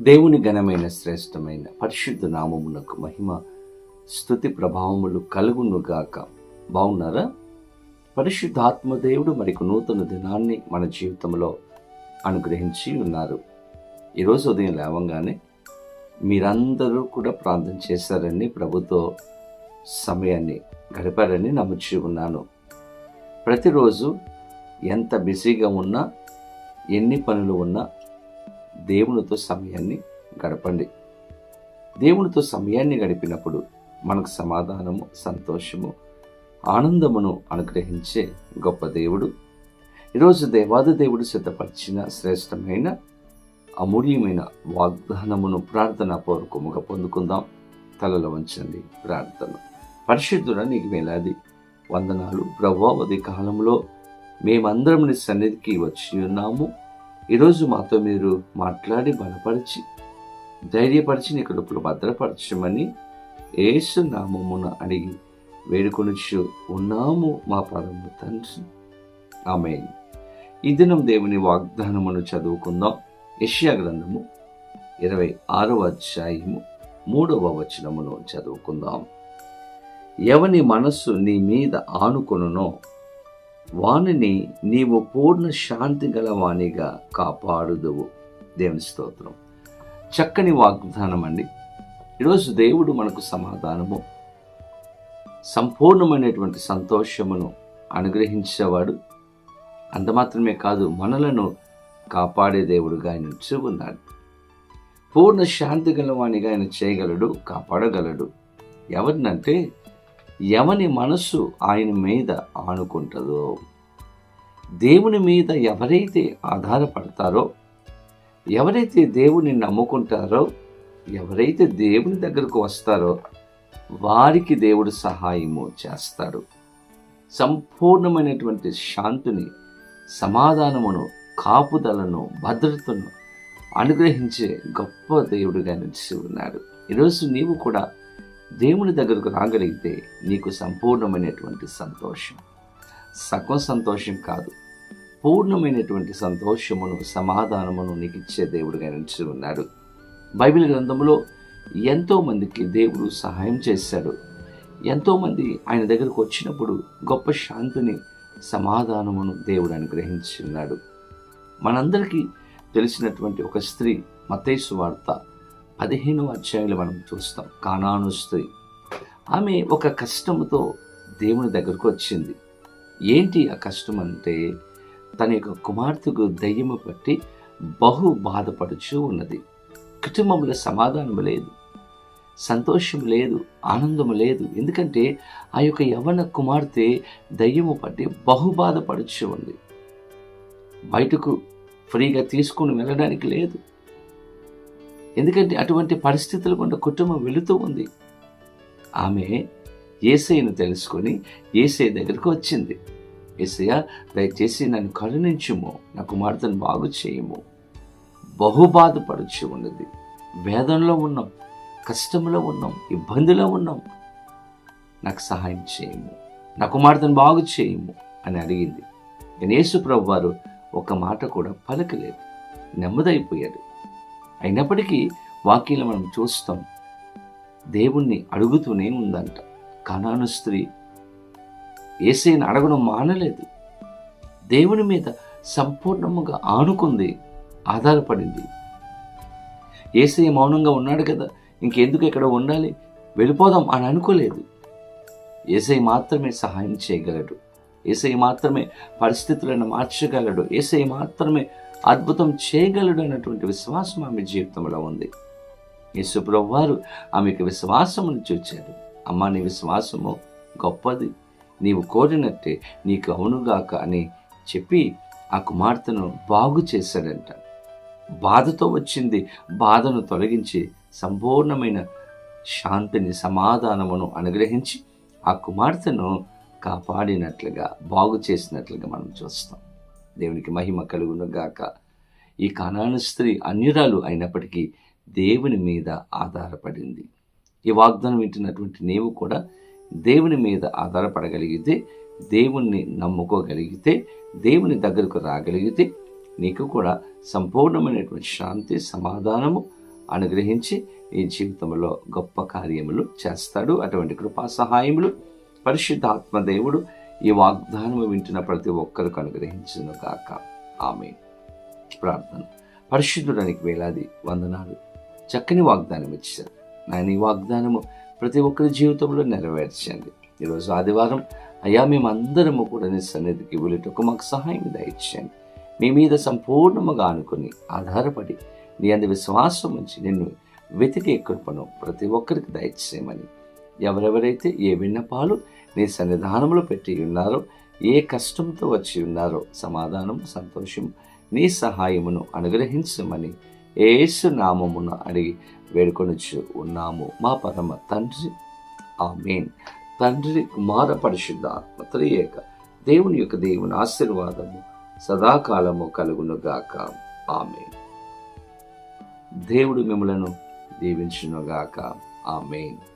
దేవుని ఘనమైన శ్రేష్టమైన పరిశుద్ధ నామమునకు మహిమ స్తుతి ప్రభావములు కలుగునుగాక. బాగున్నారా? పరిశుద్ధాత్మదేవుడు మరికొ నూతన దినాన్ని మన జీవితంలో అనుగ్రహించి ఉన్నారు. ఈరోజు ఉదయం లేవంగానే మీరందరూ కూడా ప్రార్థన చేశారని, ప్రభుతో సమయాన్ని గడిపారని నమ్ముచి ఉన్నాను. ప్రతిరోజు ఎంత బిజీగా ఉన్నా, ఎన్ని పనులు ఉన్నా దేవునితో సమయాన్ని గడపండి. దేవునితో సమయాన్ని గడిపినప్పుడు మనకు సమాధానము, సంతోషము, ఆనందమును అనుగ్రహించే గొప్ప దేవుడు. ఈరోజు దేవాది దేవుడు సిద్ధపరిచిన శ్రేష్టమైన అమూల్యమైన వాగ్దానమును ప్రార్థన పూర్వకముగా పొందుకుందాం. తలలో వంచండి, ప్రార్థన. పరిశుద్ధుడా, నీకు వేలాది వందనాలు ప్రభువా. ఉదయ కాలంలో మేమందరం నీ సన్నిధికి వచ్చి ఉన్నాము. ఈరోజు మాతో మీరు మాట్లాడి బలపరిచి ధైర్యపరిచి నీ కృపలో భద్రపరచమని యేసు నామమున అడిగి వేడుకొనుచు ఉన్నాము మా పరమ తండ్రి, ఆమేన్. ఈ దినం దేవుని వాగ్దానమును చదువుకుందాం. యెషయా గ్రంథము 26వ అధ్యాయము 3వ వచనమును చదువుకుందాం. ఎవని మనస్సు నీ మీద ఆనుకొనునో వానిని నీవు పూర్ణ శాంతి గల వానిగా కాపాడుదువు. దేవుని స్తోత్రం. చక్కని వాగ్దానం అండి. ఈరోజు దేవుడు మనకు సమాధానము, సంపూర్ణమైనటువంటి సంతోషమును అనుగ్రహించేవాడు. అంత మాత్రమే కాదు, మనలను కాపాడే దేవుడుగా ఆయన ఉంచి ఉన్నాడు. పూర్ణ శాంతి గలవానిగా ఆయన చేయగలడు, కాపాడగలడు. ఎవరినంటే ఎవని మనస్సు ఆయన మీద ఆనుకుంటుందో, దేవుని మీద ఎవరైతే ఆధారపడతారో, ఎవరైతే దేవుని నమ్ముకుంటారో, ఎవరైతే దేవుని దగ్గరకు వస్తారో వారికి దేవుడు సహాయము చేస్తాడు. సంపూర్ణమైనటువంటి శాంతిని, సమాధానమును, కాపుదలను, భద్రతను అనుగ్రహించే గొప్ప దేవుడిగా నిలిచి ఉన్నాడు. ఈరోజు నీవు కూడా దేవుని దగ్గరకు రాగలిగితే నీకు సంపూర్ణమైనటువంటి సంతోషం, సగం సంతోషం కాదు, పూర్ణమైనటువంటి సంతోషమును, సమాధానమును నీకు ఇచ్చే దేవుడిగా నిలిచి ఉన్నాడు. బైబిల్ గ్రంథంలో ఎంతోమందికి దేవుడు సహాయం చేశాడు. ఎంతోమంది ఆయన దగ్గరకు వచ్చినప్పుడు గొప్ప శాంతిని, సమాధానమును దేవుడు అనుగ్రహించి ఉన్నాడు. మనందరికీ తెలిసినటువంటి ఒక స్త్రీ, మత్తయి సువార్త 15వ అధ్యాయంలో మనం చూస్తాం. కానాను స్త్రీ. ఆమె ఒక కష్టముతో దేవుని దగ్గరకు వచ్చింది. ఏంటి ఆ కష్టం అంటే, తన యొక్క కుమార్తెకు దయ్యము పట్టి బహు బాధపడుచూ ఉన్నది. కుటుంబంలో సమాధానం లేదు, సంతోషం లేదు, ఆనందము లేదు. ఎందుకంటే ఆ యొక్క యవ్వన కుమార్తె దయ్యము పట్టి బహు బాధపడుచూ ఉంది. బయటకు ఫ్రీగా తీసుకుని వెళ్ళడానికి లేదు. ఎందుకంటే అటువంటి పరిస్థితులు గుండా కుటుంబం వెళుతూ ఉంది. ఆమె యేసయ్యను తెలుసుకొని యేసయ్య దగ్గరకు వచ్చింది. యేసయ్య, దయచేసి నన్ను కరుణించుము, నా కుమార్తెను బాగు చేయము. బహు బాధపడుచు ఉన్నది. వేదనలో ఉన్నాం, కష్టంలో ఉన్నాం, ఇబ్బందిలో ఉన్నాం. నాకు సహాయం చేయము, నా కుమార్తెను బాగు చేయము అని అడిగింది. యేసు ప్రభువు వారు ఒక మాట కూడా పలకలేదు, నెమ్మదైపోయాడు. అయినప్పటికీ వాక్యంలో మనం చూస్తాం, దేవుణ్ణి అడుగుతూనే ఉందంట. కానాను స్త్రీ యేసయ్యను అడగడం మానలేదు. దేవుని మీద సంపూర్ణముగా ఆనుకుంది, ఆధారపడింది. యేసయ్య మౌనంగా ఉన్నాడు కదా, ఇంకెందుకు ఇక్కడ ఉండాలి, వెళ్ళిపోదాం అని అనుకోలేదు. యేసయ్య మాత్రమే సహాయం చేయగలడు. యేసయ్య మాత్రమే పరిస్థితులను మార్చగలడు. యేసయ్య మాత్రమే అద్భుతం చేయగలడు అన్నటువంటి విశ్వాసం ఆమె జీవితంలో ఉంది. యేసు ప్రభువారు ఆమెకు విశ్వాసమును చూచాడు. అమ్మా, నీ విశ్వాసము గొప్పది, నీవు కోరినట్టే నీకు అవునుగాక అని చెప్పి ఆ కుమార్తెను బాగు చేశాడంట. బాధతో వచ్చింది, బాధను తొలగించి సంపూర్ణమైన శాంతిని, సమాధానమును అనుగ్రహించి ఆ కుమార్తెను కాపాడినట్లుగా, బాగు చేసినట్లుగా మనం చూస్తాం. దేవునికి మహిమ కలుగును గాక. ఈ కానాను స్త్రీ అన్యురాలు అయినప్పటికీ దేవుని మీద ఆధారపడింది. ఈ వాగ్దానం వింటున్నటువంటి నీవు కూడా దేవుని మీద ఆధారపడగలిగితే, దేవుణ్ణి నమ్ముకోగలిగితే, దేవుని దగ్గరకు రాగలిగితే నీకు కూడా సంపూర్ణమైనటువంటి శాంతి, సమాధానము, అనుగ్రహించి ఈ జీవితంలో గొప్ప కార్యములు చేస్తాడు. అటువంటి కృపా సహాయములు పరిశుద్ధాత్మ దేవుడు ఈ వాగ్దానము వింటున్న ప్రతి ఒక్కరికి అనుగ్రహించును గాక. ఆమేన్. ప్రార్థన. పరిశుద్ధుడానికి వేలాది వందనాలు. చక్కని వాగ్దానం ఇచ్చారు నాయన. ఈ వాగ్దానము ప్రతి ఒక్కరి జీవితంలో నెరవేర్చండి. ఈరోజు ఆదివారం అయ్యా, మేమందరము కూడా నీ సన్నిధికి వెళ్ళేటకు మాకు సహాయం దయచేయండి. మీ మీద సంపూర్ణముగా ఆనుకొని ఆధారపడి నీ అందు విశ్వాసం ఉంచి నిన్ను వెతికే కృపను ప్రతి ఒక్కరికి దయచేయమని, ఎవరెవరైతే ఏ విన్నపాలు నీ సన్నిధానంలో పెట్టి ఉన్నారో, ఏ కష్టంతో వచ్చి ఉన్నారో, సమాధానం, సంతోషం, నీ సహాయమును అనుగ్రహించమని యేసు నామమున అడిగి వేడుకొనుచు ఉన్నాము మా పరమ తండ్రి. ఆమేన్. తండ్రి, కుమార, పరిశుద్ధ ఆత్మ త్రియేక దేవుని యొక్క దేవుని ఆశీర్వాదము సదాకాలము కలుగునుగాక. ఆమేన్. దేవుడు మిమ్మలను దీవించునుగాక. ఆమేన్.